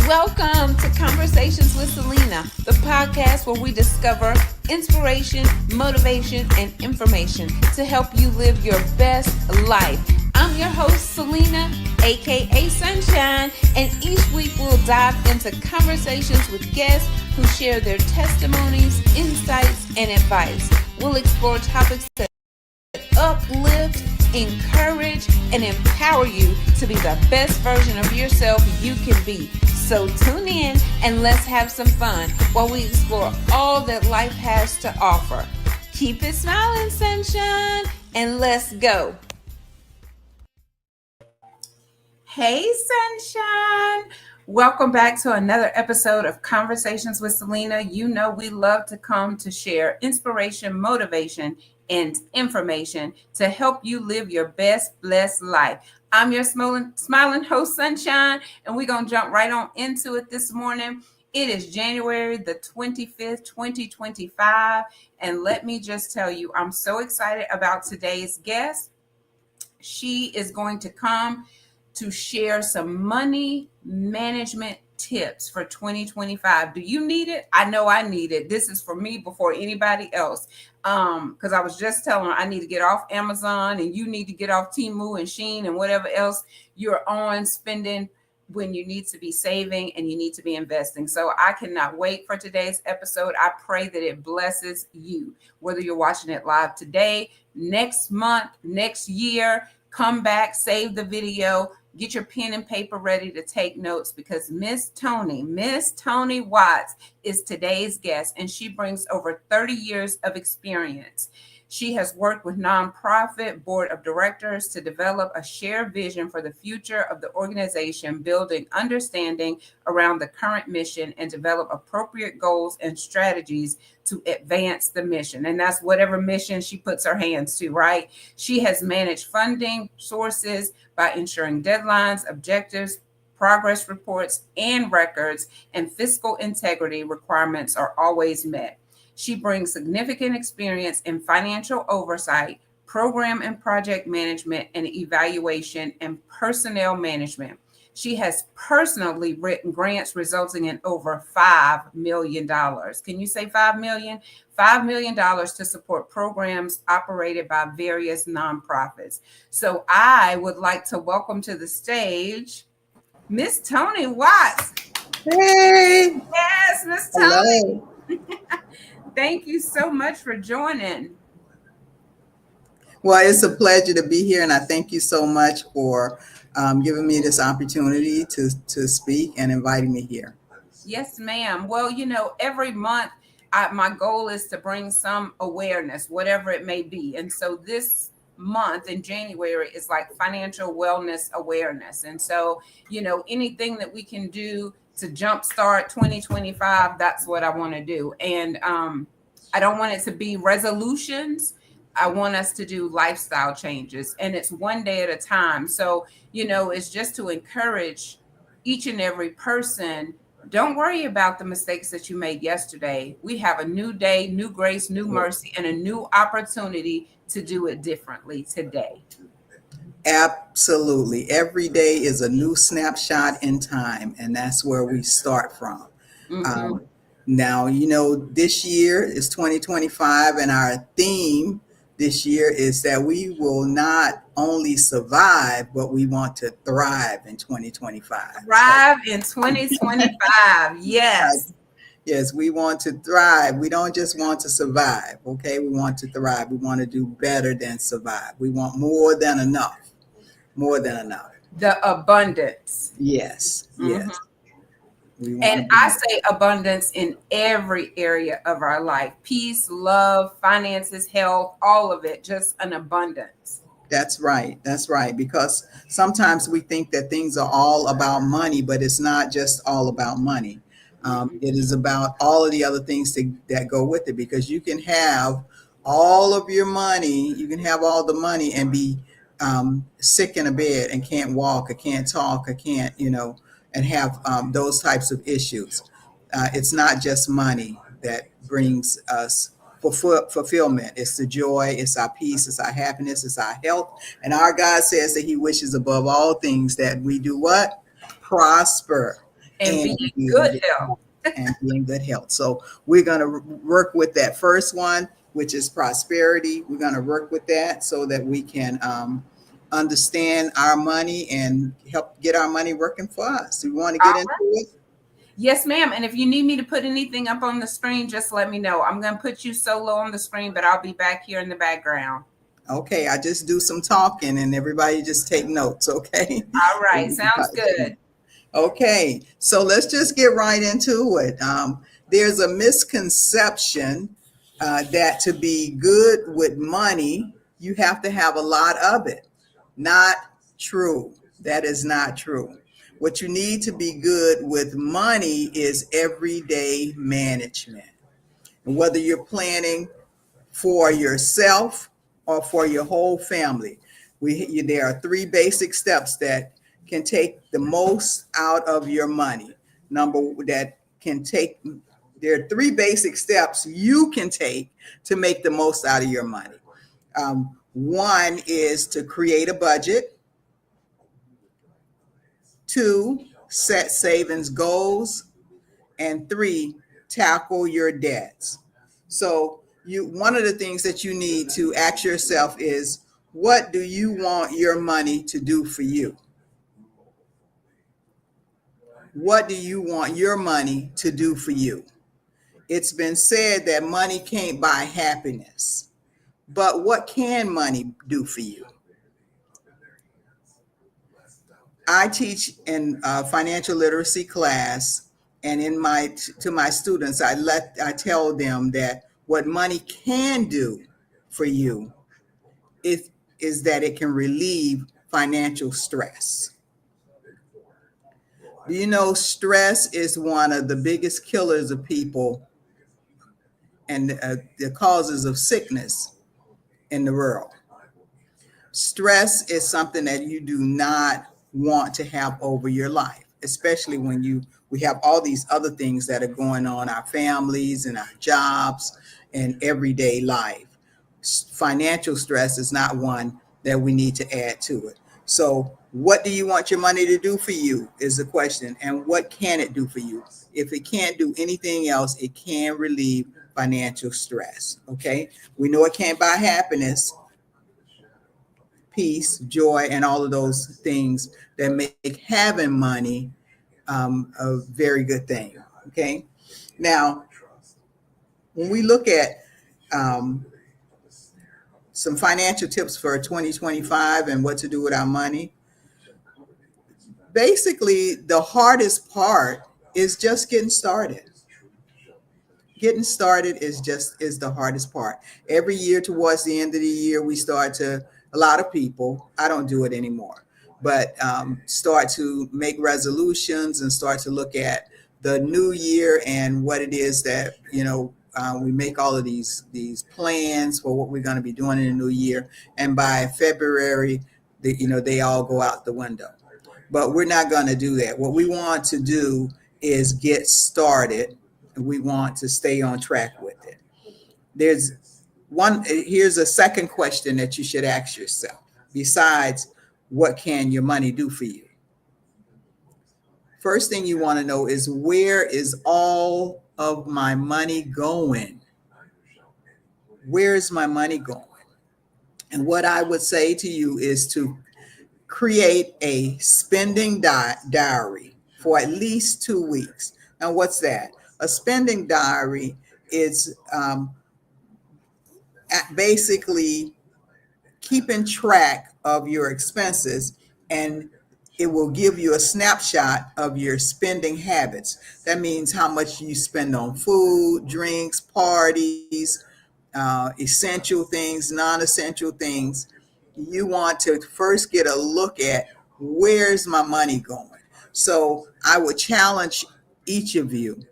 Welcome to Conversations with Celena, the podcast where we discover inspiration, motivation, and information to help you live your best life. I'm your host, Celena, aka Sunshine, and each week we'll dive into conversations with guests who share their testimonies, insights, and advice. We'll explore topics that uplift, encourage, and empower you to be the best version of yourself you can be. So tune in and let's have some fun while we explore all that life has to offer. Keep it smiling, sunshine, and let's go. Hey, sunshine. Welcome back to another episode of Conversations with Celena. You know we love to come to share inspiration, motivation, and information to help you live your best blessed life. I'm your smiling host, Sunshine, and we're going to jump right on into it this morning. It is January the 25th, 2025, and let me just tell you, I'm so excited about today's guest. She is going to come to share some money management tips for 2025. Do you need it? I know I need it. This is for me before anybody else. Because I was just telling her I need to get off Amazon and you need to get off Temu and Shein and whatever else you're on spending when you need to be saving and you need to be investing. So I cannot wait for today's episode. I pray that it blesses you, whether you're watching it live today, next month, next year. Come back, save the video, get your pen and paper ready to take notes because Miss Toni Watts is today's guest, and she brings over 30 years of experience. She has worked with nonprofit board of directors to develop a shared vision for the future of the organization, building understanding around the current mission and develop appropriate goals and strategies to advance the mission. And that's whatever mission she puts her hands to, right? She has managed funding sources by ensuring deadlines, objectives, progress reports, and records, and fiscal integrity requirements are always met. She brings significant experience in financial oversight, program and project management, and evaluation and personnel management. She has personally written grants resulting in over $5 million. Can you say 5 million? $5 million to support programs operated by various nonprofits. So I would like to welcome to the stage Miss Toni Watts. Hey. Yes, Miss Toni. Thank you so much for joining. Well, it's a pleasure to be here, and I thank you so much for giving me this opportunity to speak and inviting me here. Yes, ma'am. Well, you know, every month my goal is to bring some awareness, whatever it may be. And so this month in January is like financial wellness awareness. And so, you know, anything that we can do to jumpstart 2025, that's what I want to do. And I don't want it to be resolutions. I want us to do lifestyle changes, and it's one day at a time. So, you know, it's just to encourage each and every person. Don't worry about the mistakes that you made yesterday. We have a new day, new grace, new mercy, and a new opportunity to do it differently today. Absolutely. Every day is a new snapshot in time, and that's where we start from. Mm-hmm. Now, you know, this year is 2025, and our theme this year is that we will not only survive, but we want to thrive in 2025. Thrive in 2025. Yes. Yes, we want to thrive. We don't just want to survive, okay? We want to thrive. We want to do better than survive. We want more than enough. More than enough. The abundance. Yes, yes. Mm-hmm. And I say abundance in every area of our life. Peace, love, finances, health, all of it, just an abundance. That's right. That's right. Because sometimes we think that things are all about money, but it's not just all about money. It is about all of the other things that go with it, because you can have all of your money, you can have all the money and be sick in a bed and can't walk or can't talk or can't, you know, and have those types of issues. It's not just money that brings us fulfillment. It's the joy, it's our peace, it's our happiness, it's our health. And our God says that he wishes above all things that we do what? Prosper And be and in be in good good health. health. And be in good health. So we're going to work with that first one, which is prosperity. We're going to work with that so that we can understand our money and help get our money working for us. We want to get into it. Yes, ma'am. And if you need me to put anything up on the screen, just let me know. I'm going to put you solo on the screen, but I'll be back here in the background. Okay, I just do some talking and everybody just take notes, okay? All right. Sounds good. Okay, so let's just get right into it. There's a misconception that to be good with money, you have to have a lot of it. Not true. That is not true. What you need to be good with money is everyday management. And whether you're planning for yourself or for your whole family. There are three basic steps that can take the most out of your money. That can take, there are three basic steps you can take to make the most out of your money. One is to create a budget. Two, set savings goals. And three, tackle your debts. So one of the things that you need to ask yourself is, what do you want your money to do for you? What do you want your money to do for you? It's been said that money can't buy happiness, but what can money do for you? I teach in a financial literacy class, and to my students, I tell them that what money can do for you is that it can relieve financial stress. Do you know stress is one of the biggest killers of people and the causes of sickness in the world? Stress is something that you do not want to have over your life, especially when we have all these other things that are going on, our families and our jobs and everyday life. Financial stress is not one that we need to add to it. So what do you want your money to do for you is the question. And what can it do for you? If it can't do anything else, it can relieve financial stress. Okay. We know it can't buy happiness, peace, joy, and all of those things that make having money a very good thing. Okay. Now, when we look at some financial tips for 2025 and what to do with our money, basically, the hardest part is just getting started. Getting started is the hardest part. Every year towards the end of the year, we start to, a lot of people, I don't do it anymore, but start to make resolutions and start to look at the new year and what it is that, we make all of these plans for what we're going to be doing in the new year. And by February, they all go out the window. But we're not going to do that. What we want to do is get started. We want to stay on track with it. Here's a second question that you should ask yourself. Besides, what can your money do for you? First thing you want to know is, where is all of my money going? Where is my money going? And what I would say to you is to create a spending diary for at least 2 weeks. Now, what's that? A spending diary is basically keeping track of your expenses, and it will give you a snapshot of your spending habits. That means how much you spend on food, drinks, parties, essential things, non-essential things. You want to first get a look at, where's my money going? So I would challenge each of you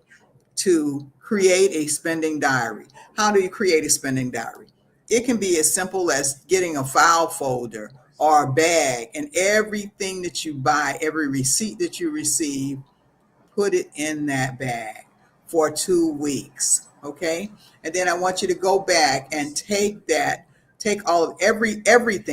to create a spending diary. How do you create a spending diary? It can be as simple as getting a file folder or a bag, and everything that you buy, every receipt that you receive, put it in that bag for 2 weeks. Okay. And then I want you to go back and take all of everything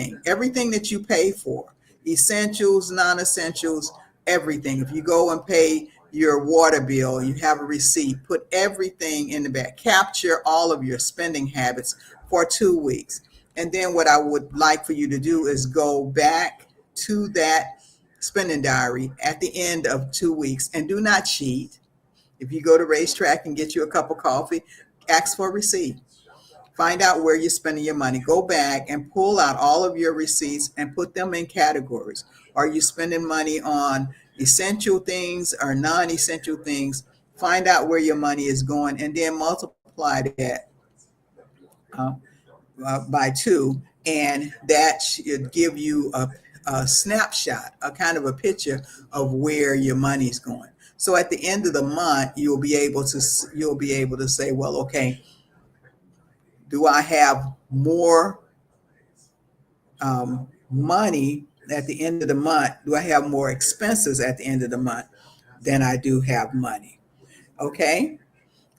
that you pay for, essentials, non-essentials, everything. If you go and pay your water bill, you have a receipt, put everything in the bag, capture all of your spending habits for 2 weeks. And then what I would like for you to do is go back to that spending diary at the end of 2 weeks and do not cheat. If you go to Racetrack and get you a cup of coffee, ask for a receipt. Find out where you're spending your money. Go back and pull out all of your receipts and put them in categories. Are you spending money on essential things or non-essential things? Find out where your money is going and then multiply that uh, by two, and that should give you a snapshot, a kind of a picture of where your money is going. So at the end of the month, you'll be able to say, well, okay, do I have more money at the end of the month? Do I have more expenses at the end of the month than I do have money? Okay.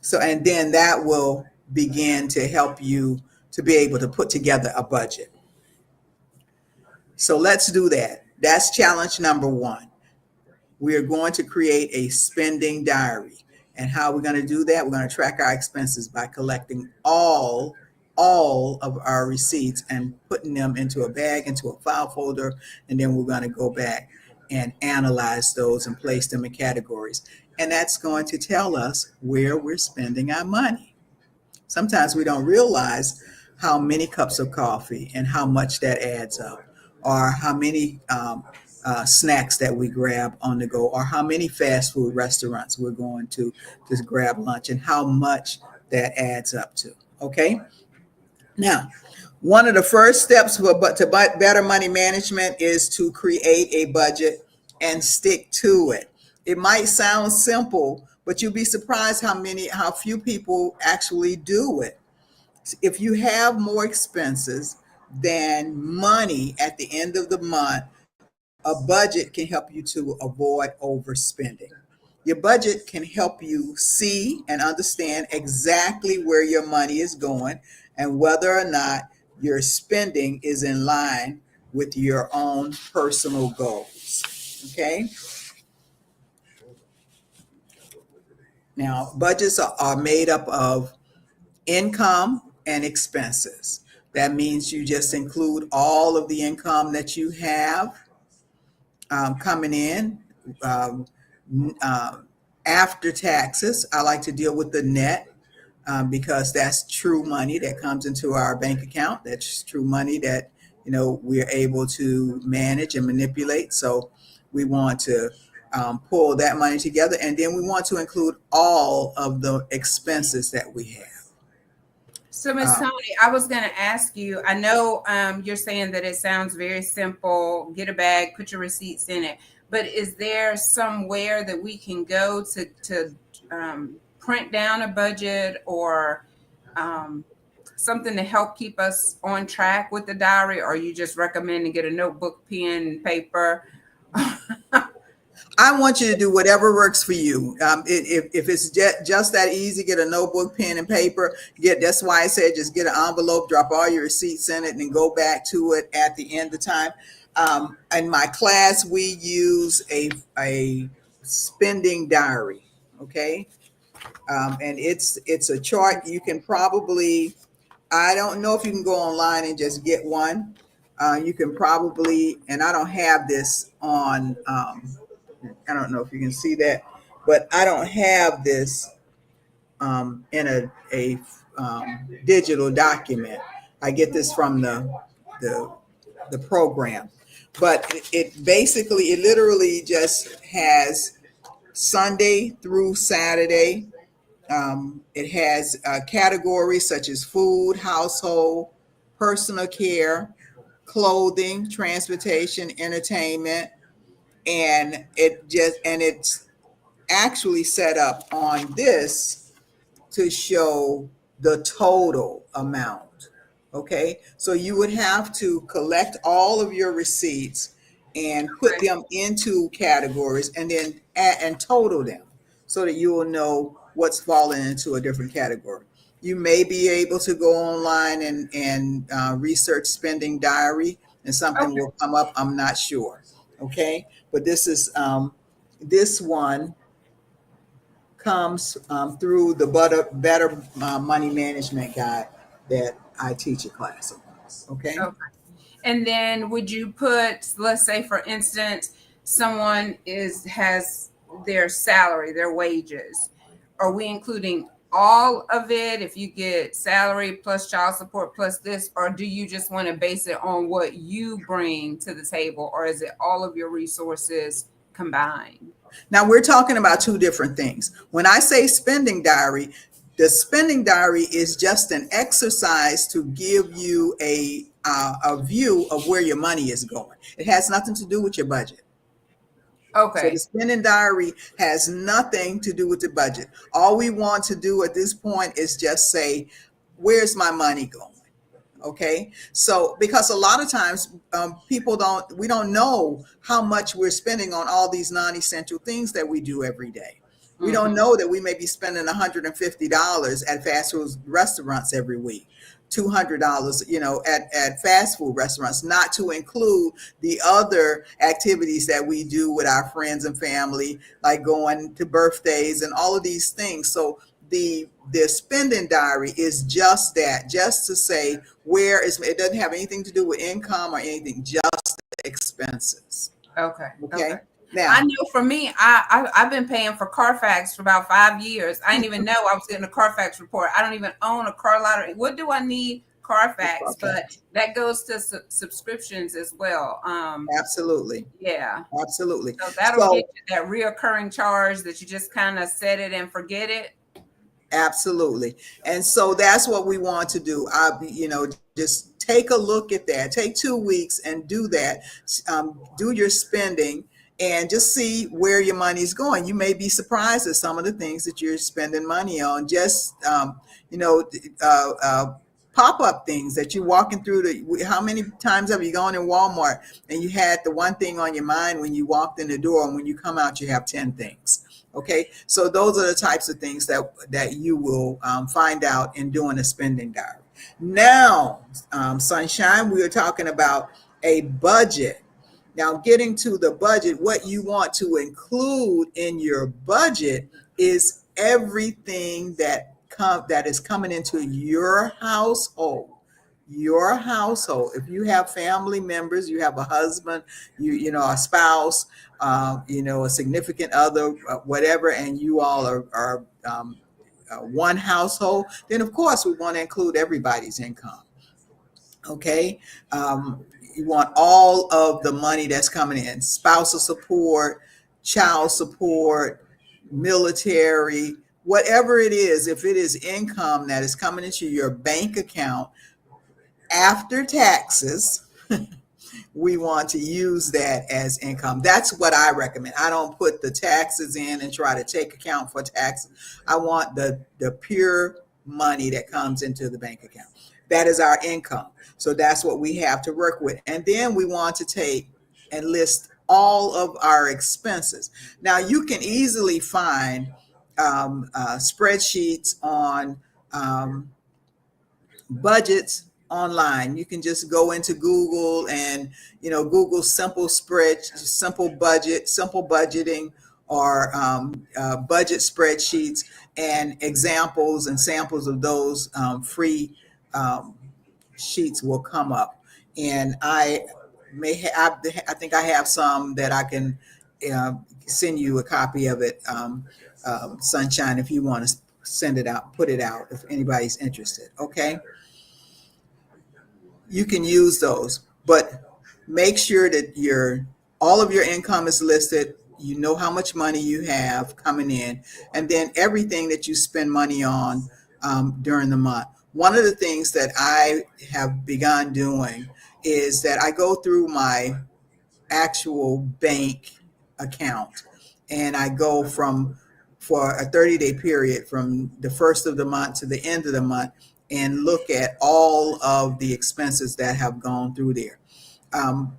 So, and then that will begin to help you to be able to put together a budget. So let's do that. That's challenge number one. We are going to create a spending diary. And how we're going to do that, we're going to track our expenses by collecting all of our receipts and putting them into a bag, into a file folder, and then we're going to go back and analyze those and place them in categories. And that's going to tell us where we're spending our money. Sometimes we don't realize how many cups of coffee and how much that adds up, or how many snacks that we grab on the go, or how many fast food restaurants we're going to just grab lunch, and how much that adds up to. Okay. Now, one of the first steps to better money management is to create a budget and stick to it. It might sound simple, but you'll be surprised how few people actually do it. If you have more expenses than money at the end of the month, a budget can help you to avoid overspending. Your budget can help you see and understand exactly where your money is going and whether or not your spending is in line with your own personal goals. Okay. Now, budgets are made up of income and expenses. That means you just include all of the income that you have coming in um, uh, after taxes. I like to deal with the net because that's true money that comes into our bank account. That's true money that we're able to manage and manipulate. So we want to pull that money together, and then we want to include all of the expenses that we have. So, Miss Tony, I was going to ask you. I know you're saying that it sounds very simple. Get a bag, put your receipts in it. But is there somewhere that we can go to print down a budget, or something to help keep us on track with the diary? Or you just recommend to get a notebook, pen, and paper? I want you to do whatever works for you. If it's just that easy, get a notebook, pen, and paper. That's why I said just get an envelope, drop all your receipts in it, and then go back to it at the end of time. In my class, we use a spending diary. Okay, and it's a chart. You can probably, I don't know if you can go online and just get one. You can probably, and I don't have this on. I don't know if you can see that, but I don't have this in a digital document. I get this from the, the program, but it basically, it literally just has Sunday through Saturday. It has categories such as food, household, personal care, clothing, transportation, entertainment, and it's actually set up on this to show the total amount. Okay, so you would have to collect all of your receipts and put Okay. them into categories and then and total them so that you will know what's falling into a different category. You may be able to go online and research spending diary, and something Okay. will come up. I'm not sure. Okay, but this is this one. comes through the better money management guide that I teach a class of. Okay. Okay. And then would you put, let's say for instance, someone has their salary, their wages. Are we including all of it if you get salary plus child support plus this, or do you just want to base it on what you bring to the table, or is it all of your resources combined? Now we're talking about two different things. When I say spending diary, the spending diary is just an exercise to give you a view of where your money is going. It has nothing to do with your budget. So the Okay. spending diary has nothing to do with the budget. All we want to do at this point is just say, where's my money going? Okay, so because a lot of times we don't know how much we're spending on all these non-essential things that we do every day. We don't Mm-hmm. know that we may be spending $150 at fast food restaurants every week, $200, at fast food restaurants, not to include the other activities that we do with our friends and family, like going to birthdays and all of these things. So the spending diary is just that, just to say where is it. Doesn't have anything to do with income or anything, just the expenses. Okay. Okay. Okay. I Now, know for me, I've been paying for Carfax for about 5 years. I didn't even know I was getting a Carfax report. I don't even own a car lottery. What do I need Carfax? But okay, that goes to subscriptions as well. absolutely, Yeah. absolutely. So that'll get So you that reoccurring charge that you just kind of set it and forget it. absolutely. And so that's what we want to do. Just take a look at that. Take 2 weeks and do that. Do your spending and just see where your money's going. You may be surprised at some of the things that you're spending money on. Just, you know, uh, uh, pop-up things that you're walking through. How many times have you gone in Walmart and you had the one thing on your mind when you walked in the door, and when you come out, you have 10 things? Okay, so those are the types of things that you will find out in doing a spending diary. Now, Sunshine, we are talking about a budget. Now, getting to the budget, what you want to include in your budget is everything that is coming into your household. Your household. If you have family members, you have a husband, a spouse, a significant other, whatever, and you all are one household, then of course we want to include everybody's income. Okay. You want all of the money that's coming in: spousal support, child support, military, whatever it is. If it is income that is coming into your bank account after taxes, we want to use that as income. That's what I recommend. I don't put the taxes in and try to take account for taxes. I want the pure money that comes into the bank account. That is our income. So that's what we have to work with. And then we want to take and list all of our expenses. Now, you can easily find spreadsheets on budgets online. You can just go into Google and Google simple budgeting, or budget spreadsheets, and examples and samples of those free um, sheets will come up. And I think I have some that I can send you a copy of it, Sunshine, if you want to send it out, put it out, if anybody's interested. Okay, you can use those, but make sure that all of your income is listed. You know how much money you have coming in, and then everything that you spend money on during the month. One of the things that I have begun doing is that I go through my actual bank account, and I go for a 30-day period from the first of the month to the end of the month, and look at all of the expenses that have gone through there. Um,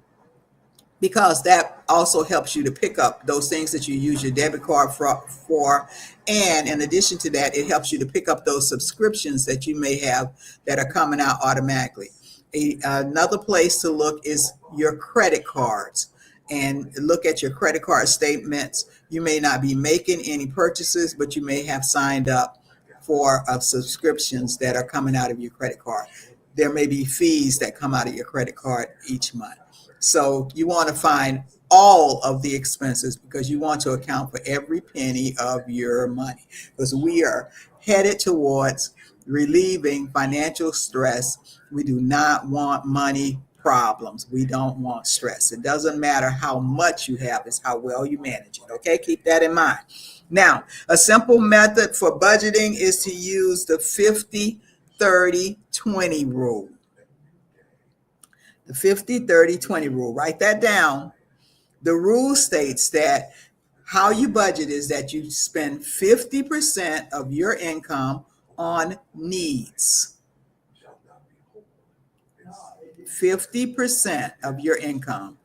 because that also helps you to pick up those things that you use your debit card for. And in addition to that, it helps you to pick up those subscriptions that you may have that are coming out automatically. Another place to look is your credit cards. and look at your credit card statements. You may not be making any purchases, but you may have signed up for subscriptions that are coming out of your credit card. There may be fees that come out of your credit card each month. So you want to find all of the expenses because you want to account for every penny of your money, because we are headed towards relieving financial stress. We do not want money problems. We don't want stress. It doesn't matter how much you have, it's how well you manage it. Okay, keep that in mind. Now, a simple method for budgeting is to use the 50-30-20 rule. The 50-30-20 rule. Write that down. The rule states that how you budget is that you spend 50% of your income on needs. 50% of your income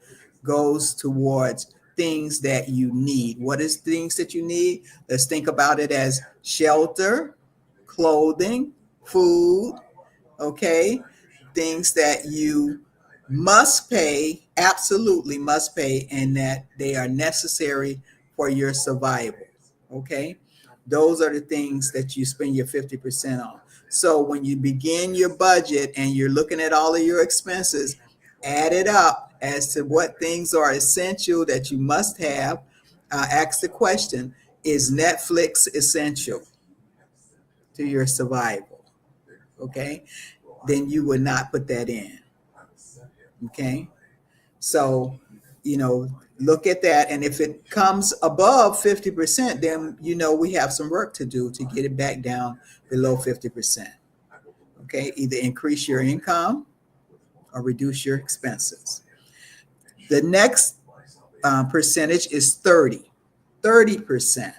goes towards things that you need. What is things that you need? Let's think about it as shelter, clothing, food, okay? Things that you must pay, absolutely must pay, and that they are necessary for your survival, okay? Those are the things that you spend your 50% on. So when you begin your budget and you're looking at all of your expenses, add it up as to what things are essential that you must have. Ask the question, is Netflix essential to your survival? Okay, then you would not put that in. Okay, so look at that, and if it comes above 50%, then we have some work to do to get it back down below 50%. Okay, either increase your income or reduce your expenses. The next percentage is 30%.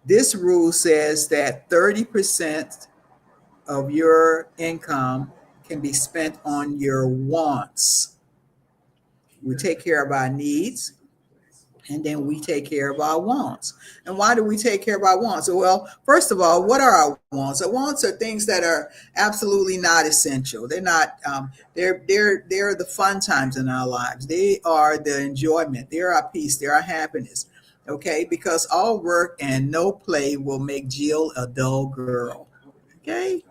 This rule says that 30% of your income can be spent on your wants. We take care of our needs, and then we take care of our wants. And why do we take care of our wants? Well, first of all, what are our wants? Our wants are things that are absolutely not essential. They're not. They're the fun times in our lives. They are the enjoyment. They're our peace. They're our happiness. Okay, because all work and no play will make Jill a dull girl. Okay,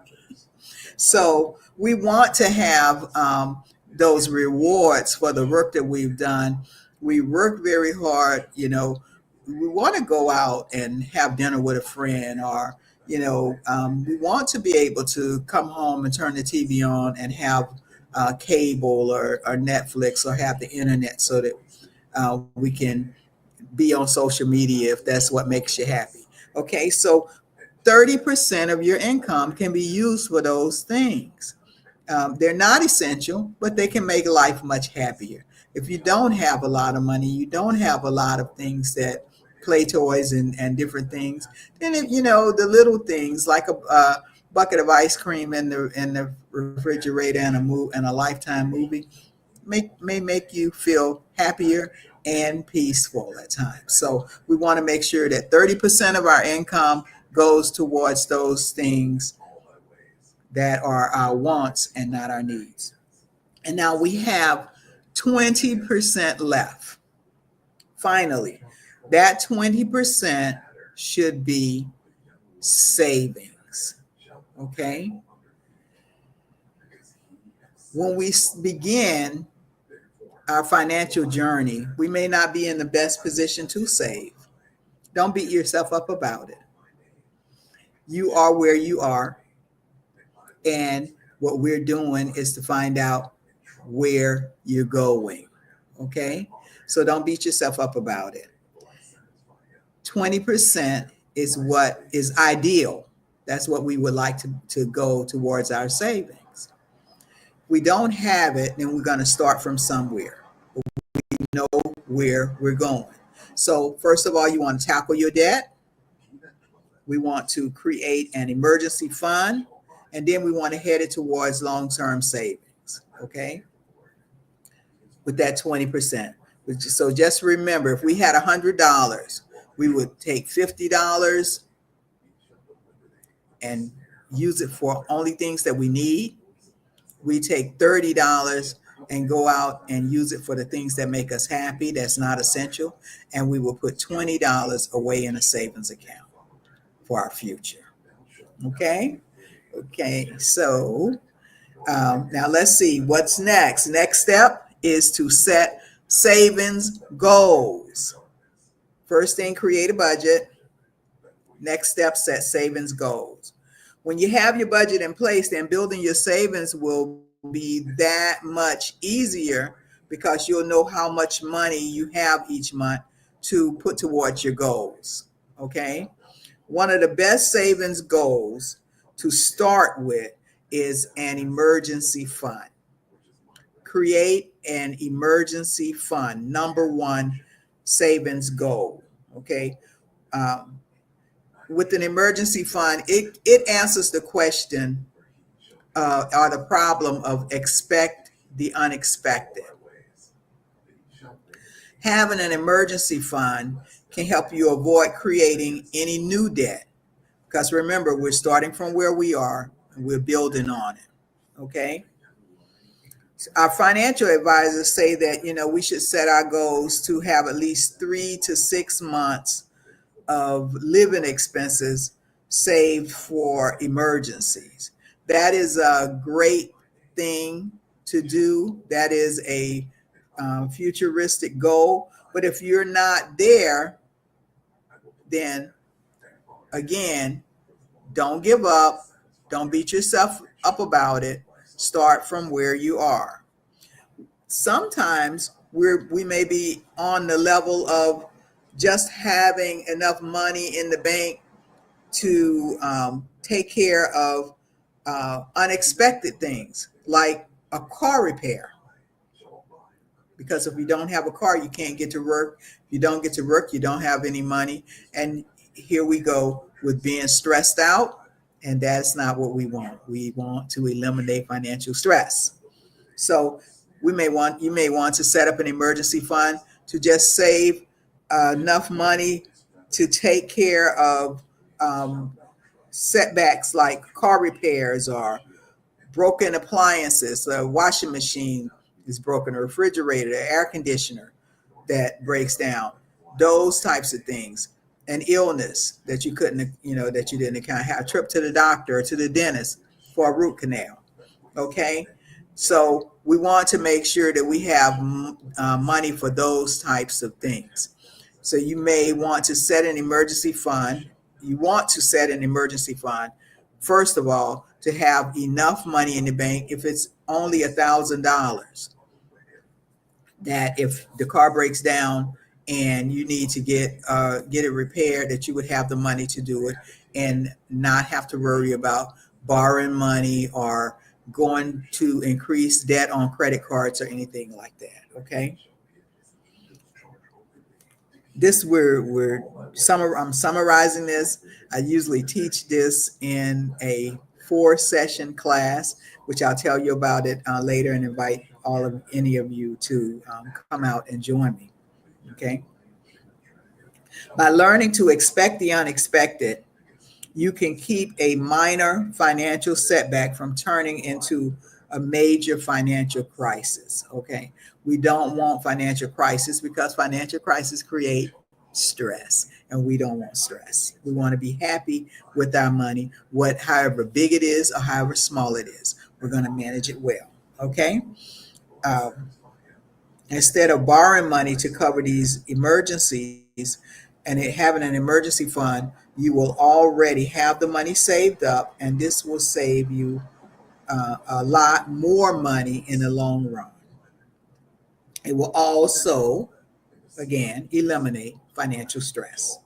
so we want to have those rewards for the work that we've done. We work very hard, we want to go out and have dinner with a friend, or we want to be able to come home and turn the TV on and have cable or Netflix, or have the internet, so that we can be on social media if that's what makes you happy. Okay, so 30% of your income can be used for those things. They're not essential, but they can make life much happier. If you don't have a lot of money, you don't have a lot of things that play toys and different things, then the little things like a bucket of ice cream in the refrigerator and a Lifetime movie may make you feel happier and peaceful at times. So we want to make sure that 30% of our income goes towards those things that are our wants and not our needs. And now we have 20% left. Finally, that 20% should be savings. Okay? When we begin our financial journey, we may not be in the best position to save. Don't beat yourself up about it. You are where you are. And what we're doing is to find out where you're going. Okay? So don't beat yourself up about it. 20% is what is ideal. That's what we would like to go towards our savings. If we don't have it, then we're going to start from somewhere. We know where we're going. So first of all, you want to tackle your debt. We want to create an emergency fund. And then we want to head it towards long-term savings, okay, with that 20%. So just remember, if we had $100, we would take $50 and use it for only things that we need. We take $30 and go out and use it for the things that make us happy, that's not essential. And we will put $20 away in a savings account for our future. Okay. Okay. So now let's see what's next. Next step is to set savings goals. First thing, create a budget. Next step, set savings goals. When you have your budget in place, then building your savings will be that much easier because you'll know how much money you have each month to put towards your goals. Okay. One of the best savings goals to start with is an emergency fund. Create an emergency fund. Number one savings goal. Okay. Um, with an emergency fund, it answers the question or the problem of expect the unexpected. Having an emergency fund can help you avoid creating any new debt. Because remember, we're starting from where we are and we're building on it. Okay. Our financial advisors say that, we should set our goals to have at least 3 to 6 months of living expenses saved for emergencies. That is a great thing to do. That is a futuristic goal. But if you're not there, then again, don't give up. Don't beat yourself up about it. Start from where you are. Sometimes we may be on the level of just having enough money in the bank to take care of unexpected things like a car repair. Because if you don't have a car, you can't get to work. If you don't get to work, you don't have any money. And here we go with being stressed out. And that's not what we want. We want to eliminate financial stress. So you may want to set up an emergency fund to just save enough money to take care of setbacks like car repairs or broken appliances. A washing machine is broken, a refrigerator, an air conditioner that breaks down, those types of things. An illness that you couldn't, that you didn't account, have a trip to the doctor or to the dentist for a root canal. Okay. So we want to make sure that we have money for those types of things. So you may want to set an emergency fund. You want to set an emergency fund, first of all, to have enough money in the bank. If it's only $1,000, that if the car breaks down and you need to get it repaired, that you would have the money to do it and not have to worry about borrowing money or going to increase debt on credit cards or anything like that. Okay. I'm summarizing this. I usually teach this in a 4-session class, which I'll tell you about it later and invite any of you to come out and join me. Okay. By learning to expect the unexpected, you can keep a minor financial setback from turning into a major financial crisis. Okay. We don't want financial crisis because financial crisis create stress, and we don't want stress. We want to be happy with our money, however big it is or however small it is. We're going to manage it well. Okay. Instead of borrowing money to cover these emergencies and having an emergency fund, you will already have the money saved up, and this will save you a lot more money in the long run. It will also, again, eliminate financial stress.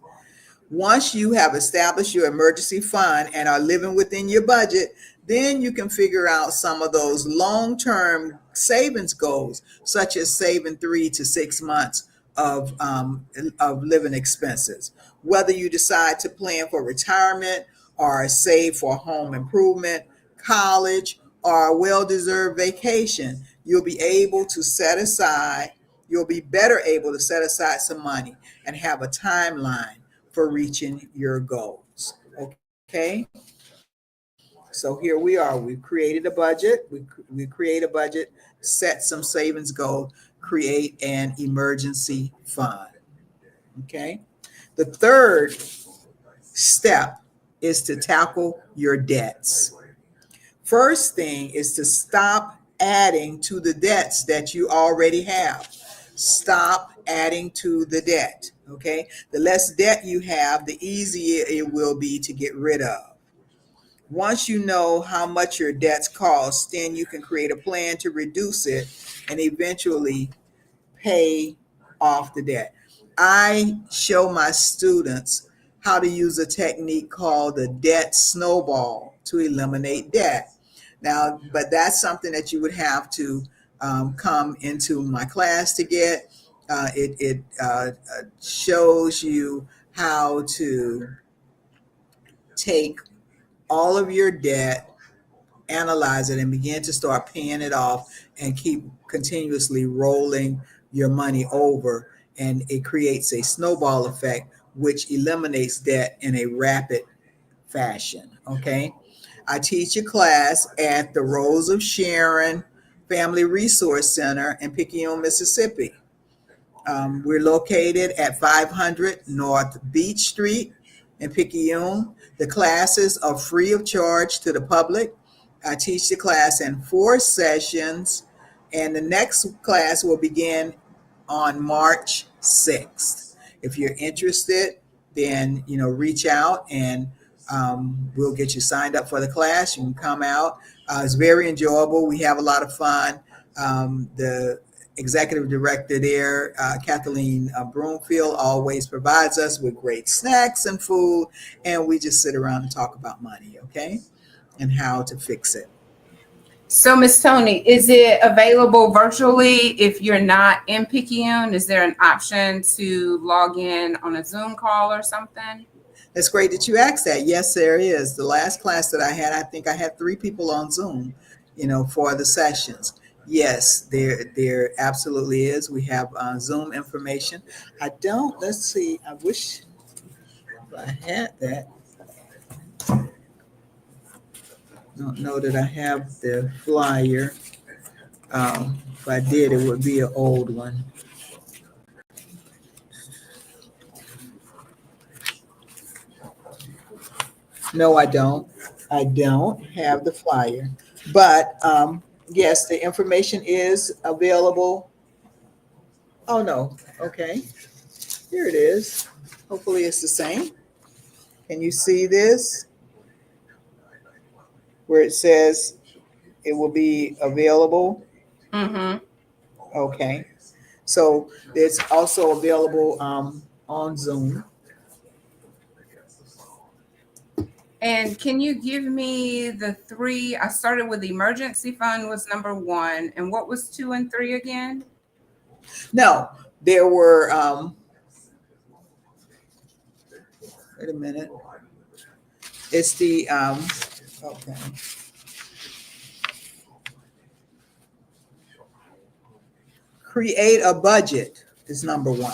Once you have established your emergency fund and are living within your budget, then you can figure out some of those long-term savings goals, such as saving 3 to 6 months of living expenses. Whether you decide to plan for retirement or save for home improvement, college, or a well-deserved vacation, you'll be better able to set aside some money and have a timeline for reaching your goals. Okay. So here we are. We've created a budget. We create a budget set some savings goal, create an emergency fund. Okay. The third step is to tackle your debts. First thing is to stop adding to the debts that you already have. Stop adding to the debt. Okay. The less debt you have, the easier it will be to get rid of. Once you know how much your debts cost, then you can create a plan to reduce it and eventually pay off the debt. I show my students how to use a technique called the debt snowball to eliminate debt. Now, but that's something that you would have to come into my class to get. It shows you how to take all of your debt, analyze it, and begin to start paying it off and keep continuously rolling your money over. And it creates a snowball effect, which eliminates debt in a rapid fashion. Okay. I teach a class at the Rose of Sharon Family Resource Center in Picayune, Mississippi. We're located at 500 North Beach Street in Picayune. The classes are free of charge to the public. I teach the class in 4 sessions, and the next class will begin on March 6th. If you're interested, then reach out and we'll get you signed up for the class. You can come out. It's very enjoyable. We have a lot of fun. The executive director there, Kathleen Broomfield, always provides us with great snacks and food, and we just sit around and talk about money, okay, and how to fix it. So, Miss Toni, is it available virtually if you're not in Picayune? Is there an option to log in on a Zoom call or something? It's great that you asked that. Yes, there is. The last class that I had, I think I had 3 people on Zoom, for the sessions. Yes, there absolutely is. We have Zoom information. I don't, let's see, I wish I had that. Don't know that I have the flyer. If I did, it would be an old one. No, I don't. I don't have the flyer. But yes, the information is available. Oh, no. Okay. Here it is. Hopefully it's the same. Can you see this? Where it says it will be available. Mm-hmm. Okay. So it's also available on Zoom. And can you give me the 3? I started with the emergency fund was number 1. And what was 2 and 3 again? No, there were, wait a minute. It's the, okay. Create a budget is number 1.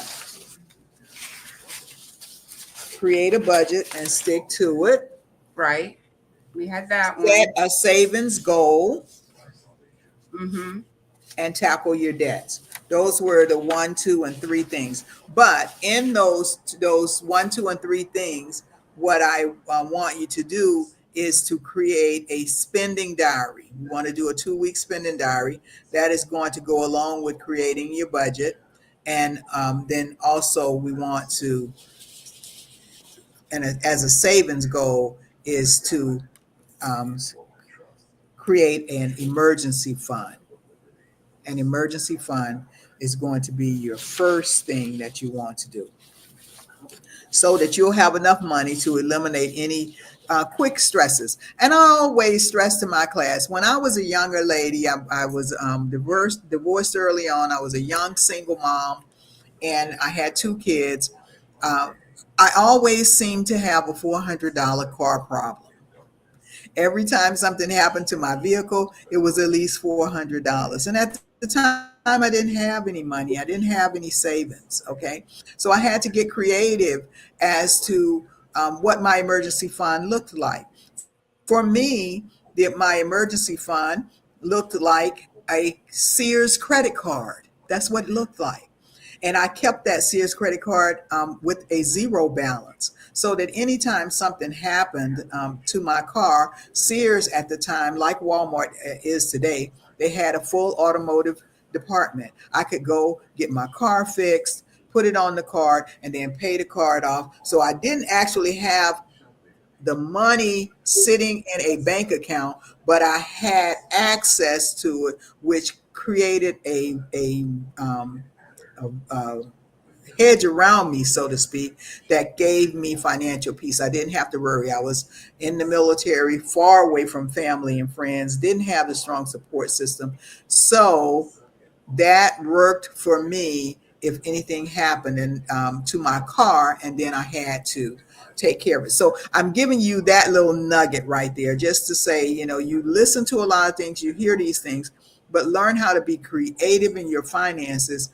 Create a budget and stick to it. Right. We had that Set one. a savings goal Mm-hmm. and tackle your debts. Those were the 1, 2, and 3 things. But in those 1, 2, and 3 things, what I want you to do is to create a spending diary. You want to do a 2-week spending diary that is going to go along with creating your budget. And then also we want to, and as a savings goal, is to create an emergency fund. An emergency fund is going to be your first thing that you want to do, so that you'll have enough money to eliminate any quick stresses. And I always stress to my class, when I was a younger lady, I was divorced early on. I was a young single mom, and I had 2 kids. I always seemed to have a $400 car problem. Every time something happened to my vehicle, it was at least $400. And at the time, I didn't have any money. I didn't have any savings. Okay. So I had to get creative as to what my emergency fund looked like. For me, my emergency fund looked like a Sears credit card. That's what it looked like. And I kept that Sears credit card with a zero balance so that anytime something happened to my car, Sears at the time, like Walmart is today, they had a full automotive department. I could go get my car fixed, put it on the card, and then pay the card off. So I didn't actually have the money sitting in a bank account, but I had access to it, which created a hedge around me, so to speak, that gave me financial peace. I didn't have to worry. I was in the military, far away from family and friends, didn't have a strong support system. So that worked for me if anything happened to my car, and then I had to take care of it. So I'm giving you that little nugget right there just to say, you listen to a lot of things, you hear these things, but learn how to be creative in your finances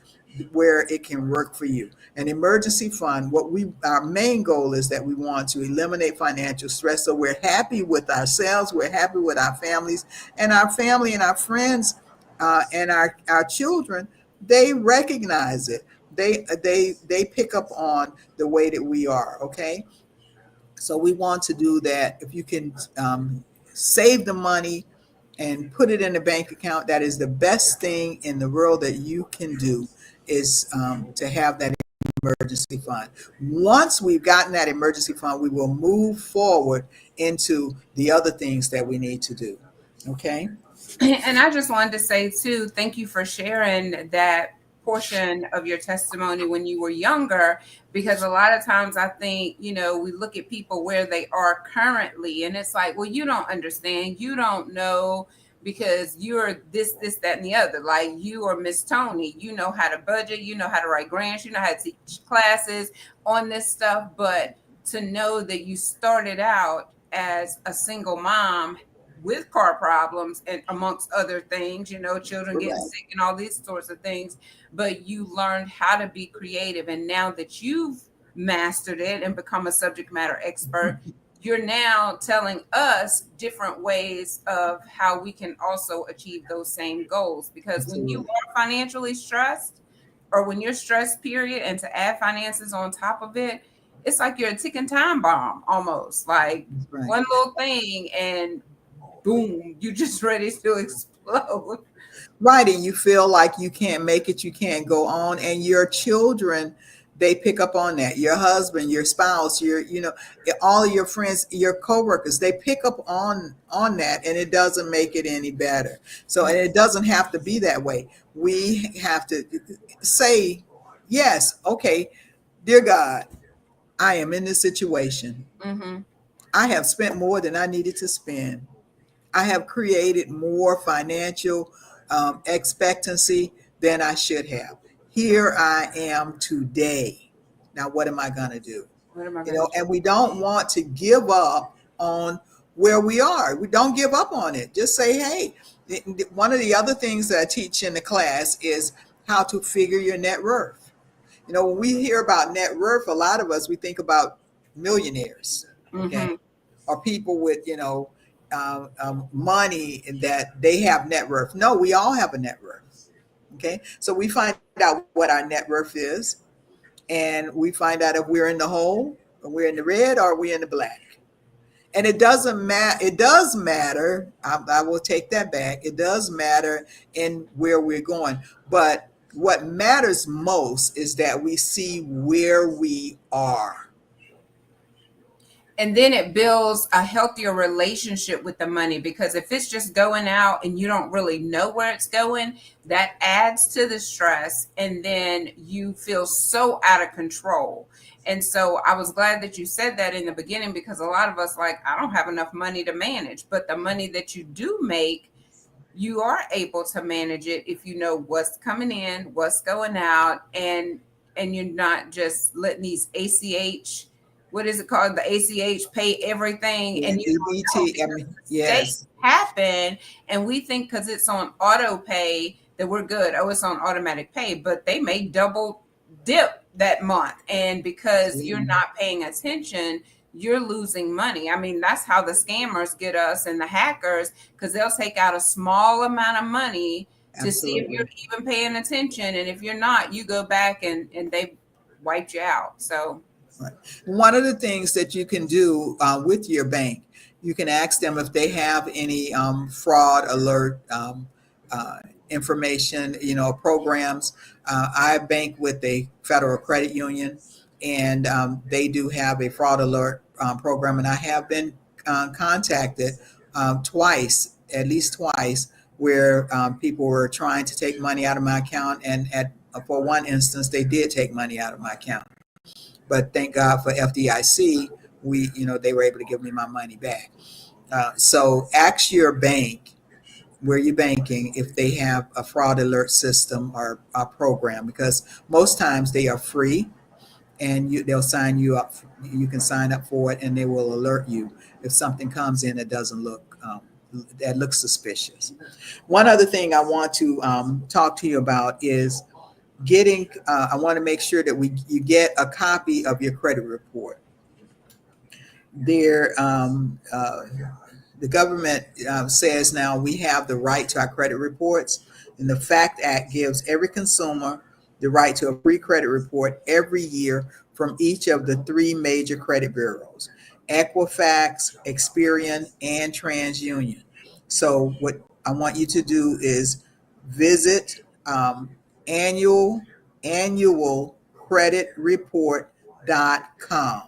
where it can work for you. An emergency fund, our main goal is that we want to eliminate financial stress, so we're happy with ourselves, we're happy with our families, and our family and our friends, and our children, they recognize it. They pick up on the way that we are. Okay, so we want to do that. If you can save the money and put it in a bank account, that is the best thing in the world that you can do, is to have that emergency fund. Once we've gotten that emergency fund, we will move forward into the other things that we need to do. Okay. And I just wanted to say too, thank you for sharing that portion of your testimony when you were younger, because a lot of times I think, we look at people where they are currently, and it's like, well, you don't understand, you don't know, because you're this, that, and the other. Like, you are Miss Toni, you know how to budget, you know how to write grants, you know how to teach classes on this stuff. But to know that you started out as a single mom with car problems and amongst other things, children getting Correct. sick and all these sorts of things, but you learned how to be creative. And now that you've mastered it and become a subject matter expert, you're now telling us different ways of how we can also achieve those same goals. Because when you Absolutely. are financially stressed, or when you're stressed, period, and to add finances on top of it, it's like you're a ticking time bomb almost. Like, That's right. one little thing and boom, you just ready to explode. Right. And you feel like you can't make it, you can't go on. And your children, they pick up on that. Your husband, your spouse, all of your friends, your coworkers, they pick up on that, and it doesn't make it any better. So, and it doesn't have to be that way. We have to say, yes, okay, dear God, I am in this situation. Mm-hmm. I have spent more than I needed to spend. I have created more financial expectancy than I should have. Here I am today. Now, what am I going to do? What am I going to do? And we don't want to give up on where we are. We don't give up on it. Just say, hey, one of the other things that I teach in the class is how to figure your net worth. When we hear about net worth, a lot of us, we think about millionaires, okay, Mm-hmm. or people with, money, that they have net worth. No, we all have a net worth. Okay. So we find out what our net worth is, and we find out if we're in the hole, or we're in the red, or we're in the black. And it doesn't matter. It does matter. I will take that back. It does matter in where we're going. But what matters most is that we see where we are. And then it builds a healthier relationship with the money, because if it's just going out and you don't really know where it's going, that adds to the stress, and then you feel so out of control. And so I was glad that you said that in the beginning, because a lot of us, like, I don't have enough money to manage. But the money that you do make, you are able to manage it if you know what's coming in, what's going out, and you're not just letting these ACH, what is it called, the ACH pay everything, Yeah, and you don't know, EBT. I because mean, mistakes yes. happen, and we think because it's on auto pay that we're good. Oh, it's on automatic pay, but they may double dip that month, and because you're Absolutely. not paying attention, you're losing money. I mean, that's how the scammers get us and the hackers, because they'll take out a small amount of money to see if you're Absolutely. even paying attention. And if you're not, you go back and they wiped you out. So, Right. One of the things that you can do with your bank, you can ask them if they have any fraud alert uh, information, programs. I bank with a federal credit union, and they do have a fraud alert program, and I have been contacted twice, at least twice, where people were trying to take money out of my account, and for one instance, they did take money out of my account. But thank God for FDIC, they were able to give me my money back. So ask your bank where you're banking if they have a fraud alert system or a program, because most times they are free, and they'll sign you up. You can sign up for it, and they will alert you if something comes in that doesn't look that looks suspicious. One other thing I want to talk to you about is getting. I want to make sure that you get a copy of your credit report. There, the government says now we have the right to our credit reports, and the FACT Act gives every consumer the right to a free credit report every year from each of the three major credit bureaus: Equifax, Experian, and TransUnion. So what I want you to do is visit annual annualcreditreport.com,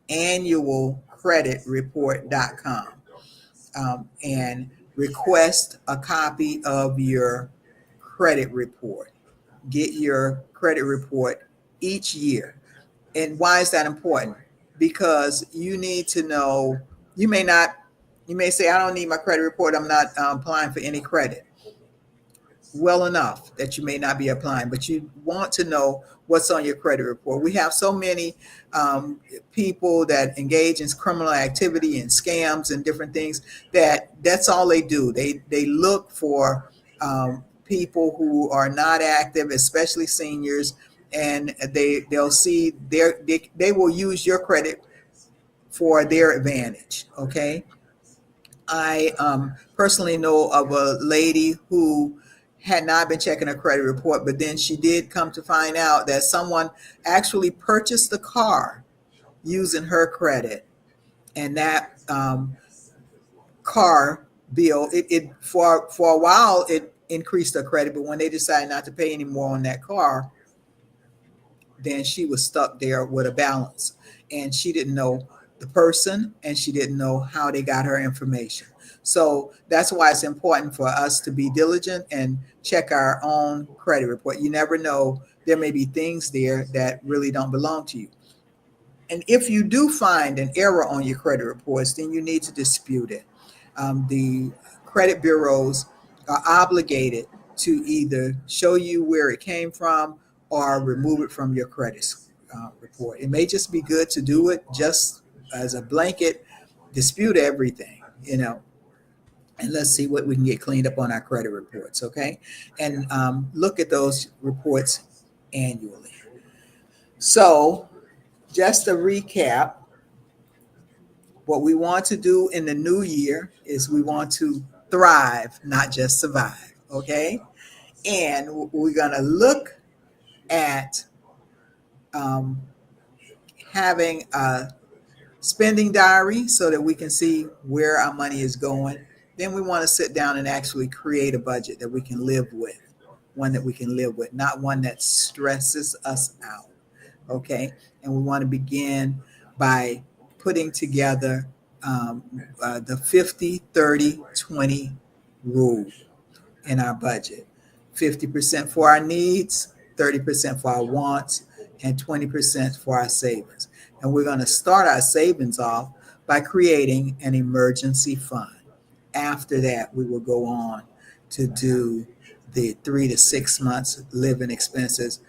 annualcreditreport.com, and request a copy of your credit report. Get your credit report each year. And why is that important? Because you need to know, you may not, you may say, I don't need my credit report. I'm not applying for any credit. Well enough that you may not be applying, but you want to know what's on your credit report. We have so many people that engage in criminal activity and scams and different things that's all they do. They look for people who are not active, especially seniors, and they'll see they will use your credit for their advantage. Okay, I personally know of a lady who had not been checking her credit report, but then she did come to find out that someone actually purchased the car using her credit, and that car bill, it for a while it increased her credit, but when they decided not to pay anymore on that car, then she was stuck there with a balance, and she didn't know the person, and she didn't know how they got her information. So that's why it's important for us to be diligent and check our own credit report. You never know, there may be things there that really don't belong to you. And if you do find an error on your credit reports, then you need to dispute it. The credit bureaus are obligated to either show you where it came from or remove it from your credit report. It may just be good to do it just as a blanket, dispute everything, and let's see what we can get cleaned up on our credit reports, okay? And look at those reports annually. So, just to recap, what we want to do in the new year is we want to thrive, not just survive, okay? And we're going to look at um, having a spending diary so that we can see where our money is going. Then we want to sit down and actually create a budget that we can live with, one that we can live with, not one that stresses us out, okay? And we want to begin by putting together the 50-30-20 rule in our budget: 50% for our needs, 30% for our wants, and 20% for our savings. And we're going to start our savings off by creating an emergency fund. After that, we will go on to do the 3 to 6 months living expenses,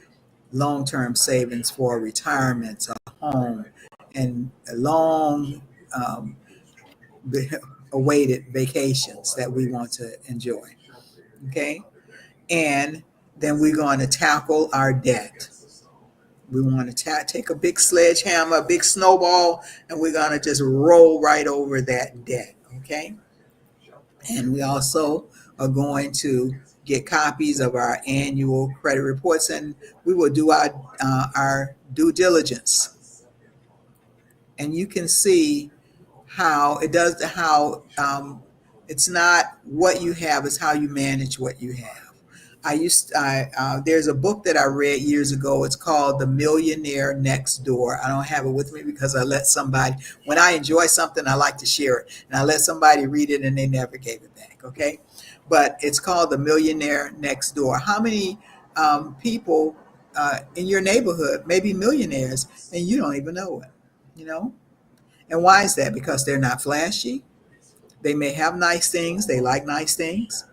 long-term savings for retirements, a home, and long um, awaited vacations that we want to enjoy. Okay. And then we're going to tackle our debt. We want to take a big sledgehammer, a big snowball, and we're going to just roll right over that debt. Okay. And we also are going to get copies of our annual credit reports, and we will do our due diligence. And you can see how it does, how it's not what you have, it's how you manage what you have. There's a book that I read years ago. It's called The Millionaire Next Door. I don't have it with me because I let somebody, when I enjoy something, I like to share it. And I let somebody read it and they never gave it back. Okay. But it's called The Millionaire Next Door. How many people in your neighborhood may be millionaires and you don't even know it? You know? And why is that? Because they're not flashy. They may have nice things. They like nice things,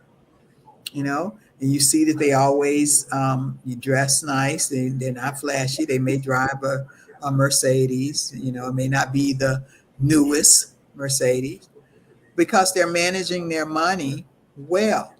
and you see that they always you dress nice. They're not flashy. They may drive a Mercedes. It may not be the newest Mercedes because they're managing their money well,